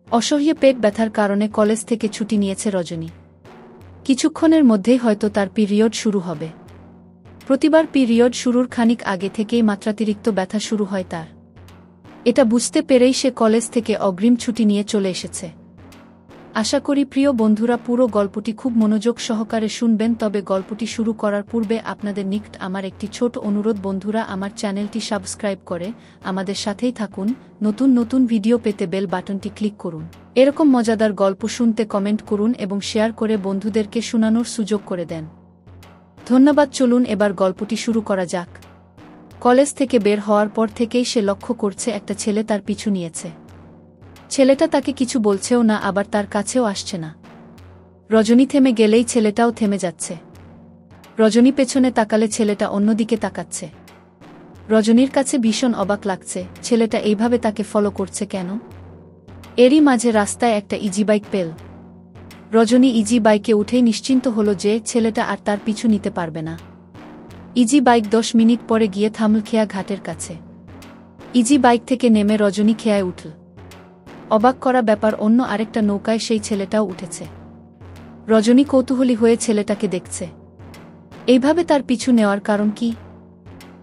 অসহ্য পেট ব্যথার কারণে কলেজ থেকে ছুটি নিয়েছে রজনী। কিছুক্ষণের মধ্যেই হয়তো তার পিরিয়ড শুরু হবে। প্রতিবার পিরিয়ড শুরুর খানিক আগে থেকেই মাত্রাতিরিক্ত ব্যথা শুরু হয় তার। এটা বুঝতে পেরেই সে কলেজ থেকে অগ্রিম ছুটি নিয়ে চলে এসেছে। আশা করি প্রিয় বন্ধুরা পুরো গল্পটি খুব মনোযোগ সহকারে শুনবেন। তবে গল্পটি শুরু করার পূর্বে আপনাদের নিকট আমার একটি ছোট অনুরোধ, বন্ধুরা আমার চ্যানেলটি সাবস্ক্রাইব করে আমাদের সাথেই থাকুন। নতুন নতুন ভিডিও পেতে বেল বাটনটি ক্লিক করুন। এরকম মজাদার গল্প শুনতে কমেন্ট করুন এবং শেয়ার করে বন্ধুদেরকে শোনানোর সুযোগ করে দেন। ধন্যবাদ। চলুন এবার গল্পটি শুরু করা যাক। কলেজ থেকে বের হওয়ার পর থেকেই সে লক্ষ্য করছে একটা ছেলে তার পিছু নিয়েছে। ছেলেটা তাকে কিছু বলছেও না, আবার তার কাছেও আসছে না। রজনী থেমে গেলেই ছেলেটাও থেমে যাচ্ছে। রজনী পেছনে তাকালে ছেলেটা অন্যদিকে তাকাচ্ছে। রজনীর কাছে ভীষণ অবাক লাগছে, ছেলেটা এইভাবে তাকে ফলো করছে কেন? এরই মাঝে রাস্তায় একটা ইজি বাইক পেল। রজনী ইজি বাইকে উঠেই নিশ্চিন্ত হল যে ছেলেটা আর তার পিছু নিতে পারবে না। ইজি বাইক 10 মিনিট পরে গিয়ে থামল খেয়া ঘাটের কাছে। ইজি বাইক থেকে নেমে রজনী খেয়ায় উঠল। অবাক করা ব্যাপার, অন্য আরেকটা নৌকায় সেই ছেলেটাও উঠেছে। রজনী কৌতূহলী হয়ে ছেলেটাকে দেখছে। এইভাবে তার পিছু নেওয়ার কারণ কি?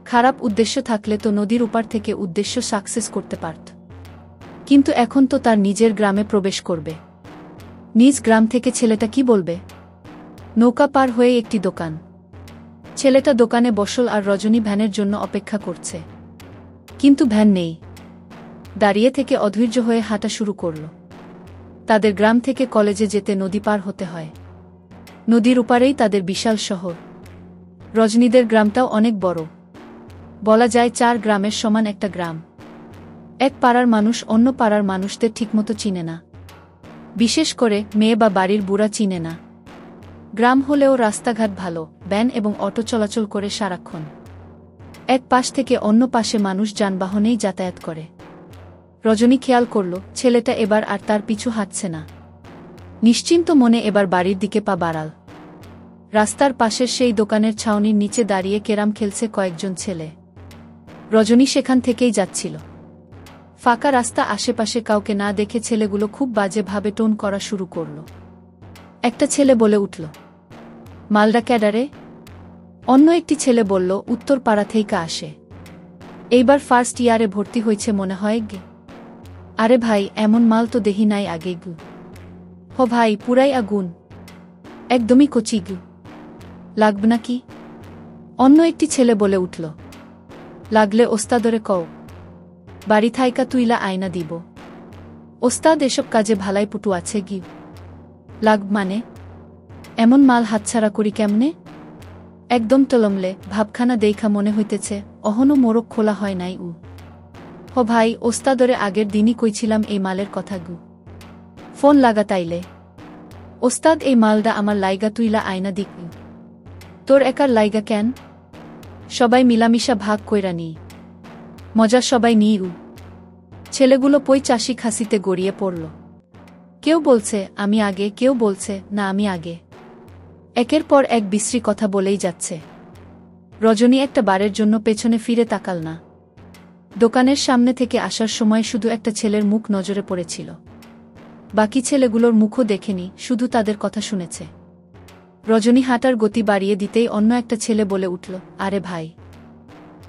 খারাপ উদ্দেশ্য থাকলে তো নদীর উপার থেকে উদ্দেশ্য সাকসেস করতে পারত। কিন্তু এখন তো তার নিজের গ্রামে প্রবেশ করবে। নিজ গ্রাম থেকে ছেলেটা কি বলবে? নৌকা পার হয়ে একটি দোকান। ছেলেটা দোকানে বসল আর রজনী ভ্যানের জন্য অপেক্ষা করছে। কিন্তু ভ্যান নেই। দাঁড়িয়ে থেকে অধৈর্য হয়ে হাঁটা শুরু করল। তাদের গ্রাম থেকে কলেজে যেতে নদী পার হতে হয়। নদীর উপারেই তাদের বিশাল শহর। রজনীদের গ্রামটাও অনেক বড়। বলা যায় 4 গ্রামের সমান একটা গ্রাম। এক পাড়ার মানুষ অন্য পাড়ার মানুষদের ঠিকমতো চিনে না। বিশেষ করে মেয়ে বা বাড়ির বুড়া চিনে না। গ্রাম হলেও রাস্তাঘাট ভালো, ভ্যান এবং অটো চলাচল করে সারাক্ষণ। এক পাশ থেকে অন্য পাশে মানুষ যানবাহনেই যাতায়াত করে। রজনী খেয়াল করল ছেলেটা এবার আর তার পিছু হাঁটছে না। নিশ্চিন্ত মনে এবার বাড়ির দিকে পা বাড়াল। রাস্তার পাশের সেই দোকানের ছাউনির নিচে দাঁড়িয়ে ক্যারাম খেলছে কয়েকজন ছেলে। রজনী সেখান থেকেই যাচ্ছিল। ফাঁকা রাস্তা, আশেপাশে কাউকে না দেখে ছেলেগুলো খুব বাজে ভাবে টোন করা শুরু করল। একটা ছেলে বলে উঠল, মালডা ক্যাডারে? অন্য একটি ছেলে বলল, উত্তর পাড়া থেকে আসে। এইবার ফার্স্ট ইয়ারে ভর্তি হয়েছে মনে হয় গে। আরে ভাই, এমন মাল তো দেহি নাই আগে গু। হো ভাই, পুরাই আগুন, একদমই কচি গু। লাগবে নাকি? অন্য একটি ছেলে বলে উঠল, লাগলে ওস্তাদরে কও, বাড়ি থাইকা তুইলা আয়না দিব। ওস্তাদ এসব কাজে ভালাই পুটু আছে গি। লাগব মানে? এমন মাল হাতছাড়া করি কেমনে? একদম টলমলে ভাবখানা দেইখা মনে হইতেছে অহনো মোরক খোলা হয় নাই উ। হো ভাই, ওস্তাদরে আগের দিনই কইছিলাম এই মালের কথা গু। ফোন লাগা তাইলে। ওস্তাদ, এই মালডা আমার লাইগা তুইলা আয়না দিক। তোর একার লাইগা কেন? সবাই মিলামিশা ভাগ কইরা নি। মজা সবাই নি উ। ছেলেগুলো পই চাষি খাসিতে গড়িয়ে পড়ল। কেউ বলছে আমি আগে, কেউ বলছে না আমি আগে। একের পর এক বিশ্রী কথা বলেই যাচ্ছে। রজনী একটা বারের জন্য পেছনে ফিরে তাকাল না। দোকানের সামনে থেকে আসার সময় শুধু একটা ছেলের মুখ নজরে পড়েছিল। বাকি ছেলেগুলোর মুখও দেখেনি, শুধু তাদের কথা শুনেছে। রজনী হাঁটার গতি বাড়িয়ে দিতেই অন্য একটা ছেলে বলে উঠল, আরে ভাই,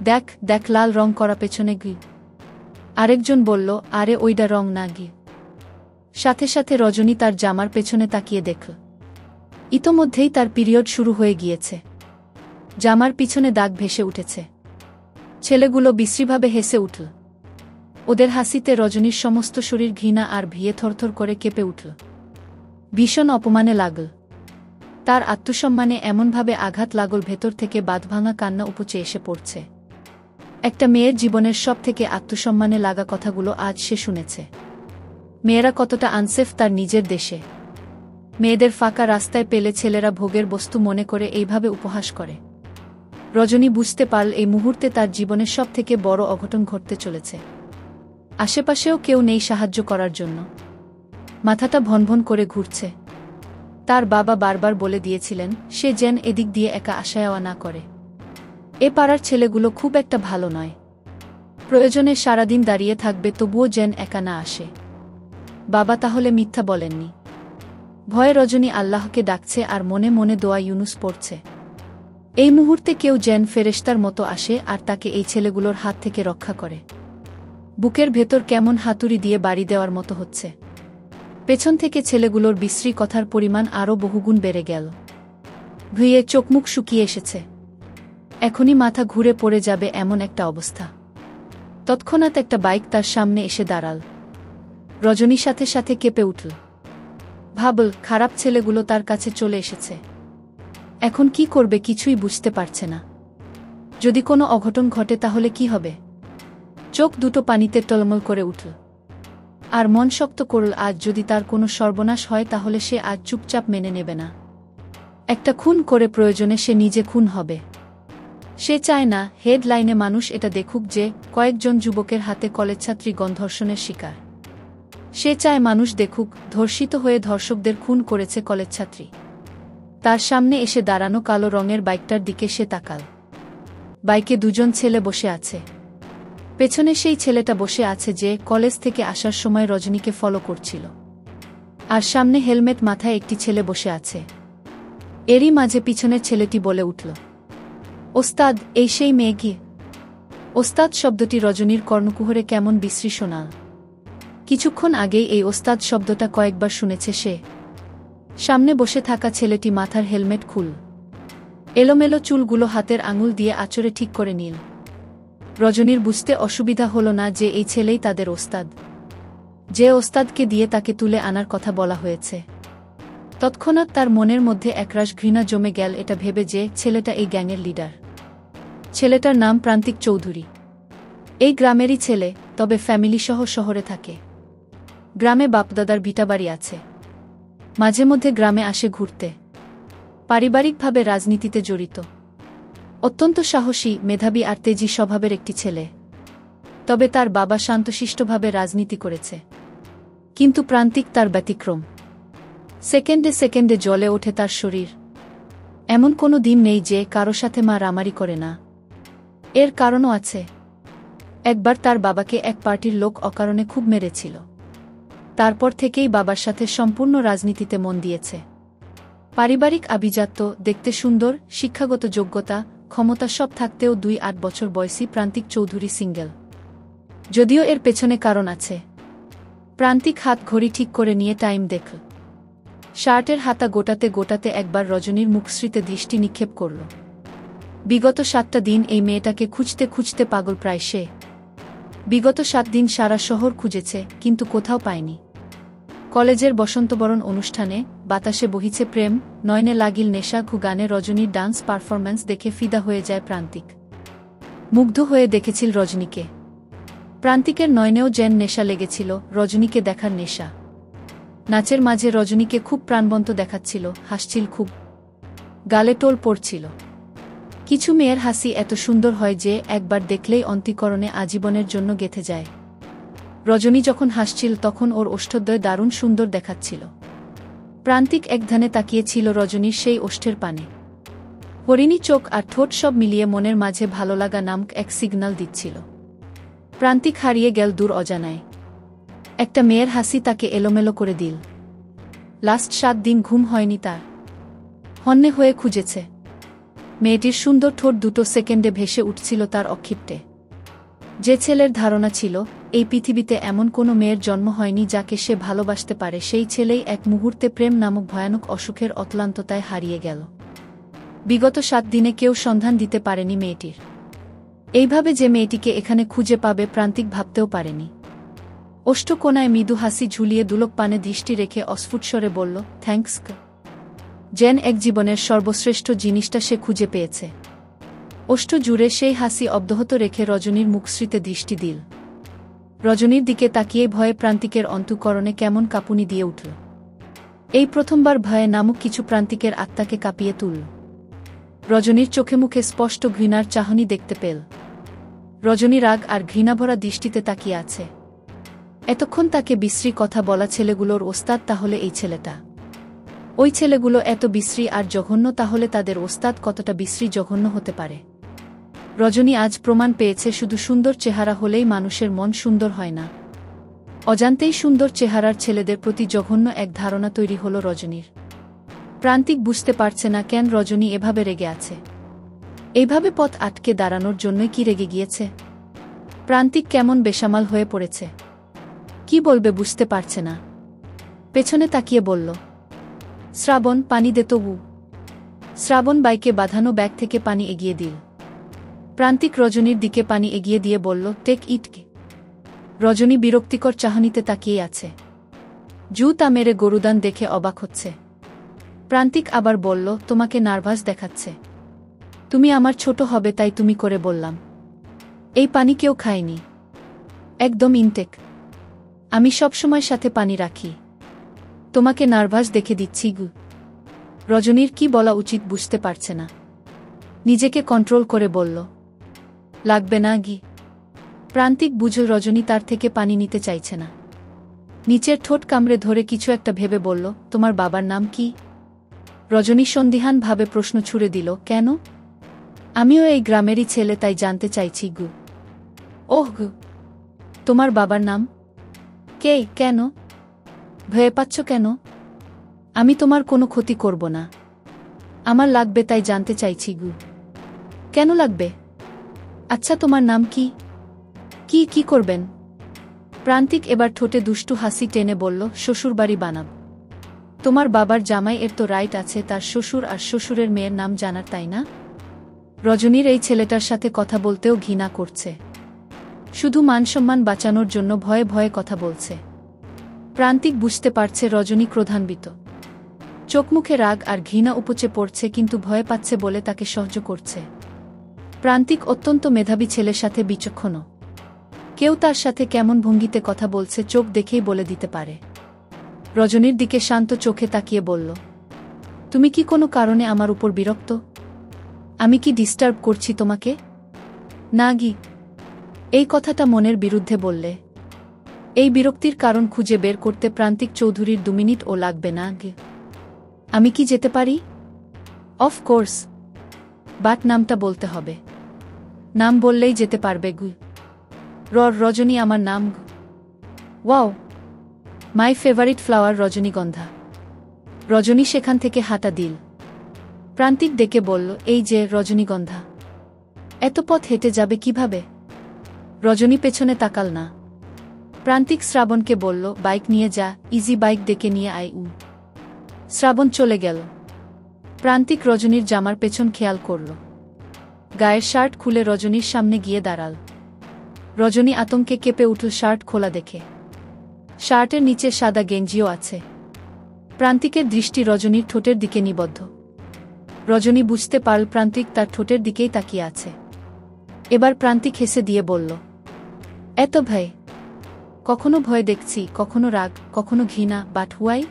দেখ দেখ, লাল রং করা পেছনে গি। আরেকজন বলল, আরে ওইডা রং না গি। সাথে সাথে রজনী তার জামার পেছনে তাকিয়ে দেখল। ইতোমধ্যেই তার পিরিয়ড শুরু হয়ে গিয়েছে। জামার পিছনে দাগ ভেসে উঠেছে। ছেলেগুলো বিশ্রীভাবে হেসে উঠল। ওদের হাসিতে রজনীর সমস্ত শরীর ঘৃণা আর ভিয়ে থরথর করে কেঁপে উঠল। ভীষণ অপমানে লাগল। তার আত্মসম্মানে এমনভাবে আঘাত লাগল, ভেতর থেকে বাঁধভাঙা কান্না উপচে এসে পড়ছে। একটা মেয়ের জীবনের সব থেকে আত্মসম্মানে লাগা কথাগুলো আজ সে শুনেছে। মেয়েরা কতটা আনসেফ তার নিজের দেশে। মেয়েদের ফাঁকা রাস্তায় পেলে ছেলেরা ভোগের বস্তু মনে করে এইভাবে উপহাস করে। রজনী বুঝতে পারল এই মুহূর্তে তার জীবনের সব থেকে বড় অঘটন ঘটতে চলেছে। আশেপাশেও কেউ নেই সাহায্য করার জন্য। মাথাটা ভনভন করে ঘুরছে। তার বাবা বারবার বলে দিয়েছিলেন সে যেন এদিক দিয়ে একা আসা যাওয়া না করে। এ পাড়ার ছেলেগুলো খুব একটা ভালো নয়। প্রয়োজনে সারাদিন দাঁড়িয়ে থাকবে, তবুও যেন একা না আসে। বাবা তাহলে মিথ্যা বলেননি? ভয়ে রজনী আল্লাহকে ডাকছে আর মনে মনে দোয়া ইউনুস পড়ছে। এই মুহূর্তে কেউ যেন ফেরেশতার মতো আসে আর তাকে এই ছেলেগুলোর হাত থেকে রক্ষা করে। বুকের ভেতর কেমন হাতুড়ি দিয়ে বাড়ি দেওয়ার মতো হচ্ছে। পেছন থেকে ছেলেগুলোর বিশ্রী কথার পরিমাণ আরও বহুগুণ বেড়ে গেল। ভুঁইয়ে চোখমুখ শুকিয়ে এসেছে। এখনই মাথা ঘুরে পড়ে যাবে এমন একটা অবস্থা। তৎক্ষণাৎ একটা বাইক তার সামনে এসে দাঁড়াল। রজনী সাথে সাথে কেঁপে উঠল। ভাবল, খারাপ ছেলেগুলো তার কাছে চলে এসেছে। এখন কি করবে কিছুই বুঝতে পারছে না। যদি কোনো অঘটন ঘটে তাহলে কি হবে? চোখ দুটো পানিতে টলমল করে উঠল। আর মন শক্ত করল, আজ যদি তার কোনো সর্বনাশ হয় তাহলে সে আজ চুপচাপ মেনে নেবে না। একটা খুন করে প্রয়োজনে সে নিজে খুন হবে। সে চায় না হেডলাইনে মানুষ এটা দেখুক যে কয়েকজন যুবকের হাতে কলেজছাত্রী গণধর্ষণের শিকার। সে চায় মানুষ দেখুক ধর্ষিত হয়ে ধর্ষকদের খুন করেছে কলেজছাত্রী। তার সামনে এসে দাঁড়ানো কালো রঙের বাইকটার দিকে সে তাকাল। বাইকে দুজন ছেলে বসে আছে। পেছনে সেই ছেলেটা বসে আছে যে কলেজ থেকে আসার সময় রজনীকে ফলো করছিল। আর সামনে হেলমেট মাথায় একটি ছেলে বসে আছে। এরই মাঝে পিছনের ছেলেটি বলে উঠল, ওস্তাদ, এই সেই মেয়ে কি? ওস্তাদ শব্দটি রজনীর কর্ণকুহরে কেমন বিশ্রী শোনাল। কিছুক্ষণ আগেই এই ওস্তাদ শব্দটা কয়েকবার শুনেছে সে। সামনে বসে থাকা ছেলেটি মাথার হেলমেট খুল এলোমেলো চুলগুলো হাতের আঙুল দিয়ে আঁচড়ে ঠিক করে নিল। রজনীর বুঝতে অসুবিধা হল না যে এই ছেলেই তাদের ওস্তাদ, যে ওস্তাদকে দিয়ে তাকে তুলে আনার কথা বলা হয়েছে। তৎক্ষণাৎ তার মনের মধ্যে একরাশ ঘৃণা জমে গেল এটা ভেবে যে ছেলেটা এই গ্যাংয়ের লিডার। ছেলেটার নাম প্রান্তিক চৌধুরী। এই গ্রামেরই ছেলে, তবে ফ্যামিলিসহ শহরে থাকে। গ্রামে বাপদাদার ভিটাবাড়ি আছে। মাঝে মধ্যে গ্রামে আসে ঘুরতে। পারিবারিকভাবে রাজনীতিতে জড়িত। অত্যন্ত সাহসী, মেধাবী আর তেজি স্বভাবের একটি ছেলে। তবে তার বাবা শান্তশিষ্টভাবে রাজনীতি করেছে। কিন্তু প্রান্তিক তার ব্যতিক্রম। সেকেন্ডে সেকেন্ডে জ্বলে ওঠে তার শরীর। এমন কোনো দিন নেই যে কারো সাথে মারামারি করে না। এর কারণও আছে। একবার তার বাবাকে এক পার্টির লোক অকারণে খুব মেরেছিল। তারপর থেকেই বাবার সাথে সম্পূর্ণ রাজনীতিতে মন দিয়েছে। পারিবারিক আভিজাত্য, দেখতে সুন্দর, শিক্ষাগত যোগ্যতা, ক্ষমতা সব থাকতেও 2-8 বছর বয়সী প্রান্তিক চৌধুরী সিঙ্গেল। যদিও এর পেছনে কারণ আছে। প্রান্তিক হাত ঘড়ি ঠিক করে নিয়ে টাইম দেখল। শার্টের হাতা গোটাতে গোটাতে একবার রজনীর মুখশ্রীতে দৃষ্টি নিক্ষেপ করল। বিগত 7টা দিন এই মেয়েটাকে খুঁজতে খুঁজতে পাগল প্রায় সে। বিগত 7 দিন সারা শহর খুঁজেছে, কিন্তু কোথাও পায়নি। কলেজের বসন্তবরণ অনুষ্ঠানে বাতাসে বহিছে প্রেম, নয়নে লাগিল নেশা, গানে রজনীর ডান্স পারফরম্যান্স দেখে ফিদা হয়ে যায় প্রান্তিক। মুগ্ধ হয়ে দেখেছিল রজনীকে। প্রান্তিকের নয়নেও যেন নেশা লেগেছিল, রজনীকে দেখার নেশা। নাচের মাঝে রজনীকে খুব প্রাণবন্ত দেখাচ্ছিল, হাসছিল খুব। গালে টোল পড়ছিল। কিছু মেয়ের হাসি এত সুন্দর হয় যে একবার দেখলেই অন্তঃকরণে আজীবনের জন্য গেঁথে যায়। রজনী যখন হাসছিল তখন ওর ওষ্ঠদ্বয় দারুণ সুন্দর দেখাচ্ছিল। প্রান্তিক একধানে তাকিয়েছিল রজনীর সেই ওষ্ঠের পানে। হরিণী চোখ আর ঠোঁট সব মিলিয়ে মনের মাঝে ভালোলাগা নামক এক সিগন্যাল দিচ্ছিল। প্রান্তিক হারিয়ে গেল দূর অজানায়। একটা মেয়ের হাসি তাকে এলোমেলো করে দিল। লাস্ট 7 দিন ঘুম হয়নি তার। হন্যে হয়ে খুঁজেছে। মেয়েটির সুন্দর ঠোঁট দুটো সেকেন্ডে ভেসে উঠছিল তার অক্ষিপ্টে। যে ছেলের ধারণা ছিল এই পৃথিবীতে এমন কোনো মেয়ের জন্ম হয়নি যাকে সে ভালোবাসতে পারে, সেই ছেলেই এক মুহূর্তে প্রেম নামক ভয়ানক অসুখের অতলান্ততায় হারিয়ে গেল। বিগত 7 দিনে কেউ সন্ধান দিতে পারেনি মেয়েটির। এইভাবে যে মেয়েটিকে এখানে খুঁজে পাবে প্রান্তিক ভাবতেও পারেনি। ওষ্ঠকোণায় মৃদু হাসি ঝুলিয়ে দুলক পানে দৃষ্টি রেখে অস্ফুটস্বরে বলল, থ্যাঙ্কস। যেন এক জীবনের সর্বশ্রেষ্ঠ জিনিসটা সে খুঁজে পেয়েছে। ওষ্ঠ জুড়ে সেই হাসি অব্যাহত রেখে রজনীর মুখশ্রীতে দৃষ্টি দিল। রজনীর দিকে তাকিয়ে ভয়ে প্রান্তিকের অন্তঃকরণে কেমন কাঁপুনি দিয়ে উঠল। এই প্রথমবার ভয়ে নামক কিছু প্রান্তিকের আত্মাকে কাঁপিয়ে তুলল। রজনীর চোখে মুখে স্পষ্ট ঘৃণার চাহনি দেখতে পেল। রজনী রাগ আর ঘৃণাভরা দৃষ্টিতে তাকিয়ে আছে। এতক্ষণ তাকে বিশ্রী কথা বলা ছেলেগুলোর ওস্তাদ তাহলে এই ছেলেটা। ওই ছেলেগুলো এত বিশ্রী আর জঘন্য, তাহলে তাদের ওস্তাদ কতটা বিশ্রী জঘন্য হতে পারে। রজনী আজ প্রমাণ পেয়েছে শুধু সুন্দর চেহারা হলেই মানুষের মন সুন্দর হয় না। অজান্তেই সুন্দর চেহারার ছেলেদের প্রতি জঘন্য এক ধারণা তৈরি হল রজনীর। প্রান্তিক বুঝতে পারছে না কেন রজনী এভাবে রেগে আছে। এইভাবে পথ আটকে দাঁড়ানোর জন্যই কি রেগে গিয়েছে? প্রান্তিক কেমন বেসামাল হয়ে পড়েছে। কি বলবে বুঝতে পারছে না। পেছনে তাকিয়ে বলল, শ্রাবণ, পানি দে তবু। শ্রাবণ বাইকে বাঁধানো ব্যাগ থেকে পানি এগিয়ে দিল। প্রান্তিক রজনীর দিকে পানি এগিয়ে দিয়ে বলল, টেক ইটকে। রজনী বিরক্তিকর চাহনিতে তাকিয়ে আছে। জুতা মেরে গরুদান দেখে অবাক হচ্ছে। প্রান্তিক আবার বলল, তোমাকে নার্ভাস দেখাচ্ছে। তুমি আমার ছোট হবে তাই তুমি করে বললাম। এই পানি কেউ খায়নি, একদম ইনটেক। আমি সবসময় সাথে পানি রাখি। তোমাকে নার্ভাস দেখে দিচ্ছি গু। রজনীর কি বলা উচিত বুঝতে পারছে না। নিজেকে কন্ট্রোল করে বলল, লাগবে না গি। প্রান্তিক বুঝল রজনী তার থেকে পানি নিতে চাইছে না। নিচের ঠোঁট কামড়ে ধরে কিছু একটা ভেবে বলল, তোমার বাবার নাম কি? রজনী সন্দিহানভাবে প্রশ্ন ছুড়ে দিল, কেন? আমিও এই গ্রামেরই ছেলে তাই জানতে চাইছি গু। ওহ গু, তোমার বাবার নাম? কে? কেন? ভয় পাচ্ছ কেন? আমি তোমার কোনো ক্ষতি করব না। আমার লাগবে তাই জানতে চাইছি গু। কেন লাগবে? আচ্ছা তোমার নাম কি? কি করবেন? প্রান্তিক এবার ঠোঁটে দুষ্টু হাসি টেনে বলল, শ্বশুরবাড়ি বানাব। তোমার বাবার জামাই এর তো রাইট আছে তার শ্বশুর আর শ্বশুরের মেয়ের নাম জানার, তাই না? রজনীর এই ছেলেটার সাথে কথা বলতেও ঘৃণা করছে। শুধু মানসম্মান বাঁচানোর জন্য ভয়ে ভয়ে কথা বলছে। প্রান্তিক বুঝতে পারছে রজনী ক্রোধান্বিত। চোখমুখে রাগ আর ঘৃণা উপচে পড়ছে, কিন্তু ভয় পাচ্ছে বলে তাকে সহ্য করছে। প্রান্তিক অত্যন্ত মেধাবী ছেলের সাথে বিচক্ষণ। কেউ তার সাথে কেমন ভঙ্গিতে কথা বলছে চোখ দেখেই বলে দিতে পারে। রজনীর দিকে শান্ত চোখে তাকিয়ে বলল, তুমি কি কোনো কারণে আমার উপর বিরক্ত? আমি কি ডিস্টার্ব করছি তোমাকে? না গি। এই কথাটা মনের বিরুদ্ধে বললে। এই বিরক্তির কারণ খুঁজে বের করতে প্রান্তিক চৌধুরীর 2 মিনিটও লাগবে না গে। আমি কি যেতে পারি? অফ কোর্স, বাট নামটা বলতে হবে। নাম বললেই যেতে পারবে গু। রজনী আমার নাম গু। ওয়াও, মাই ফেভারিট ফ্লাওয়ার রজনীগন্ধা। রজনী সেখান থেকে হাঁটা দিল। প্রান্তিক ডেকে বলল, এই যে রজনীগন্ধা, এত পথ হেঁটে যাবে কিভাবে? রজনী পেছনে তাকাল না। প্রান্তিক শ্রাবণকে বলল, বাইক নিয়ে যা, ইজি বাইক ডেকে নিয়ে আয়। শ্রাবণ চলে গেল। প্রান্তিক রজনীর জামার পেছন খেয়াল করল। গায়ের শার্ট খুলে রজনীর সামনে গিয়ে দাঁড়াল। রজনী আতঙ্কে কেঁপে উঠল শার্ট খোলা দেখে। শার্টের নিচে সাদা গেঞ্জিও আছে। প্রান্তিকের দৃষ্টি রজনীর ঠোঁটের দিকে নিবদ্ধ। রজনী বুঝতে পারল প্রান্তিক তার ঠোঁটের দিকেই তাকিয়ে আছে। এবার প্রান্তিক হেসে দিয়ে বলল, এত ভয়? কখনো ভয় দেখছি, কখনো রাগ, কখনো ঘৃণা, বাট হুয়াই?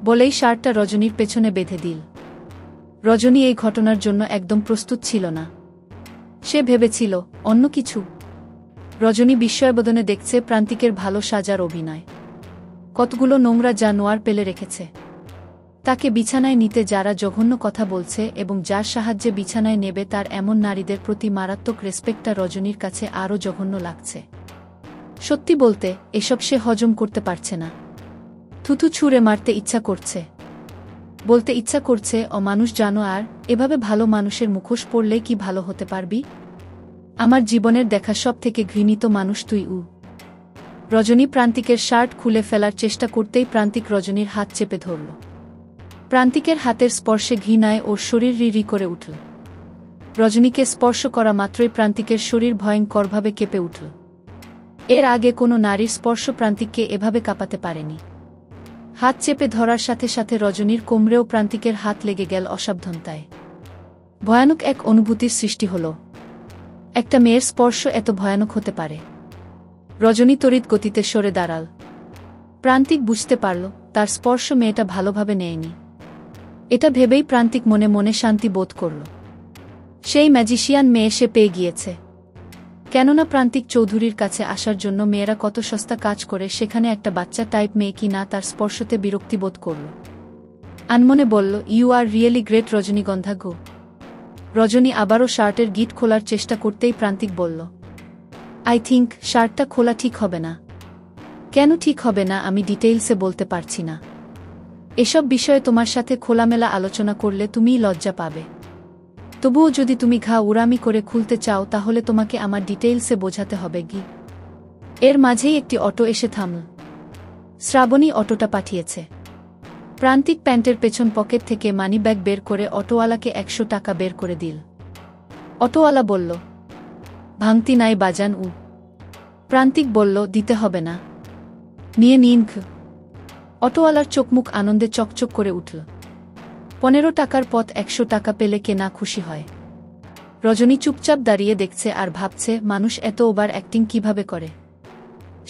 বলেই শার্টটা রজনীর পেছনে বেঁধে দিল। রজনী এই ঘটনার জন্য একদম প্রস্তুত ছিল না। সে ভেবেছিল অন্য কিছু। রজনী বিস্ময়বোধনে দেখছে প্রান্তিকের ভালো সাজার অভিনয়। কতগুলো নোংরা জানোয়ার পেলে রেখেছে। তাকে বিছানায় নিতে যারা জঘন্য কথা বলছে এবং যার সাহায্যে বিছানায় নেবে তার এমন নারীদের প্রতি মারাত্মক রেসপেক্টটা রজনীর কাছে আরও জঘন্য লাগছে। সত্যি বলতে এসব সে হজম করতে পারছে না। থুথু ছুঁড়ে মারতে ইচ্ছা করছে। বলতে ইচ্ছা করছে, অমানুষ জানোয়ার, এভাবে ভালো মানুষের মুখোশ পড়লে কি ভালো হতে পারবি? আমার জীবনের দেখা সব থেকে ঘৃণিত মানুষ তুই। রজনী প্রান্তিকের শার্ট খুলে ফেলার চেষ্টা করতেই প্রান্তিক রজনীর হাত চেপে ধরল। প্রান্তিকের হাতের স্পর্শে ঘৃণায় ওর শরীর রি করে উঠল। রজনীকে স্পর্শ করা মাত্রই প্রান্তিকের শরীর ভয়ঙ্করভাবে কেঁপে উঠল। এর আগে কোনো নারীর স্পর্শ প্রান্তিককে এভাবে কাঁপাতে পারেনি। হাত চেপে ধরার সাথে সাথে রজনীর কোমরেও প্রান্তিকের হাত লেগে গেল অসাবধানতায়। ভয়ানক এক অনুভূতির সৃষ্টি হল। একটা মেয়ের স্পর্শ এত ভয়ানক হতে পারে। রজনী তড়িৎ গতিতে সরে দাঁড়াল। প্রান্তিক বুঝতে পারল তার স্পর্শ মেয়েটা ভালোভাবে নেয়নি। এটা ভেবেই প্রান্তিক মনে মনে শান্তি বোধ করল। সেই ম্যাজিশিয়ান মেয়ে সে পেয়ে গিয়েছে। কেননা প্রান্তিক চৌধুরীর কাছে আসার জন্য মেয়েরা কত সস্তা কাজ করে, সেখানে একটা বাচ্চা টাইপ মেয়ে কি না তার স্পর্শতে বিরক্তিবোধ করল। আনমনে বলল, ইউ আর রিয়েলি গ্রেট রজনীগন্ধা গো। রজনী আবারও শার্টের গিট খোলার চেষ্টা করতেই প্রান্তিক বলল, আই থিঙ্ক শার্টটা খোলা ঠিক হবে না। কেন ঠিক হবে না আমি ডিটেইলসে বলতে পারছি না। এসব বিষয়ে তোমার সাথে খোলামেলা আলোচনা করলে তুমিই লজ্জা পাবে। তবুও যদি তুমি ঘা উড়ামি করে খুলতে চাও তাহলে তোমাকে আমার ডিটেইলসে বোঝাতে হবে গি। এর মাঝেই একটি অটো এসে থামল। শ্রাবণী অটোটা পাঠিয়েছে। প্রান্তিক প্যান্টের পেছন পকেট থেকে মানিব্যাগ বের করে অটোওয়ালাকে 100 টাকা বের করে দিল। অটোওয়ালা বলল, ভাঙতি নাই বাজান উ। প্রান্তিক বলল, দিতে হবে না, নিয়ে নিন। অটোওয়ালার চোখমুখ আনন্দে চকচক করে উঠল। 15 টাকার পথ 100 টাকা পেলে কে না খুশি হয়। রজনী চুপচাপ দাঁড়িয়ে দেখছে আর ভাবছে মানুষ এত ওভার অ্যাক্টিং কিভাবে করে।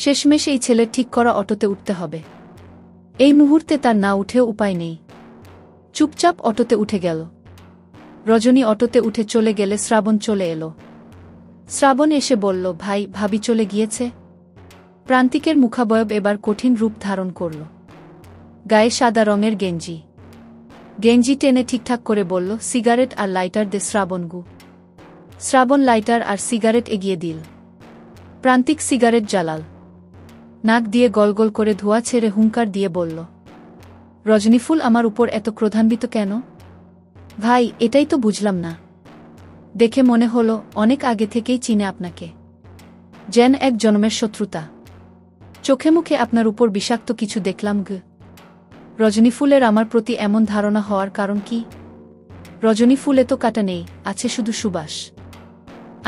শেষমেশ এই ছেলের ঠিক করা অটোতে উঠতে হবে। এই মুহূর্তে তার না উঠেও উপায় নেই। চুপচাপ অটোতে উঠে গেল। রজনী অটোতে উঠে চলে গেলে শ্রাবণ চলে এলো। শ্রাবণ এসে বলল, ভাই ভাবি চলে গিয়েছে। প্রান্তিকের মুখাবয়ব এবার কঠিন রূপ ধারণ করল। গায়ে সাদা রঙের গেঞ্জি। গেঞ্জি টেনে ঠিকঠাক করে বলল, সিগারেট আর লাইটার দে শ্রাবণগু। শ্রাবণ লাইটার আর সিগারেট এগিয়ে দিল। প্রান্তিক সিগারেট জ্বালাল। নাক দিয়ে গলগল করে ধোঁয়া ছেড়ে হুঙ্কার দিয়ে বলল, রজনীফুল আমার উপর এত ক্রোধান্বিত কেন? ভাই এটাই তো বুঝলাম না। দেখে মনে হলো অনেক আগে থেকেই চিনে আপনাকে, যেন এক জন্মের শত্রুতা। চোখে মুখে আপনার উপর বিষাক্ত কিছু দেখলাম গ। রজনীফুলের আমার প্রতি এমন ধারণা হওয়ার কারণ কি? রজনীফুলে তো কাটা নেই, আছে শুধু সুবাস।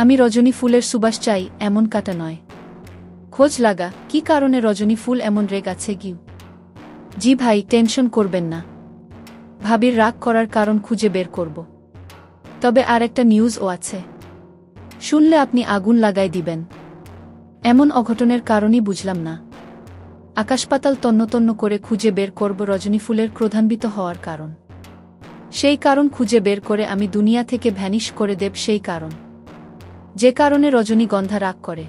আমি রজনীফুলের সুবাস চাই, এমন কাটা নয়। খোঁজ লাগা কি কারণে রজনীফুল এমন রেগ আছে গিউ। জি ভাই, টেনশন করবেন না, ভাবির রাগ করার কারণ খুঁজে বের করব। তবে আর একটা নিউজও আছে, শুনলে আপনি আগুন লাগাই দিবেন। এমন অঘটনের কারণই বুঝলাম না। আকাশপাতাল তন্নতন্ন করে খুঁজে বের করব রজনীফুলের ক্রোধান্বিত হওয়ার কারণ। সেই কারণ খুঁজে বের করে আমি দুনিয়া থেকে ভ্যানিশ করে দেব সেই কারণ, যে কারণে রজনীগন্ধা রাগ করে।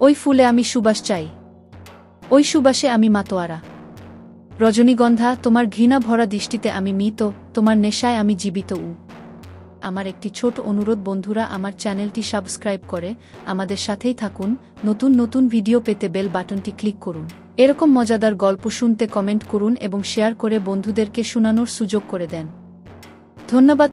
ওই ফুলে আমি সুবাস চাই, ওই সুবাসে আমি মাতোয়ারা। রজনীগন্ধা, তোমার ঘৃণা ভরা দৃষ্টিতে আমি মৃত, তোমার নেশায় আমি জীবিত উ। আমার একটি ছোট অনুরোধ বন্ধুরা, আমার চ্যানেলটি সাবস্ক্রাইব করে আমাদের সাথেই থাকুন। নতুন নতুন ভিডিও পেতে বেল বাটনটি ক্লিক করুন। এরকম মজাদার গল্প শুনতে কমেন্ট করুন এবং শেয়ার করে বন্ধুদেরকে শোনানোর সুযোগ করে দেন। ধন্যবাদ।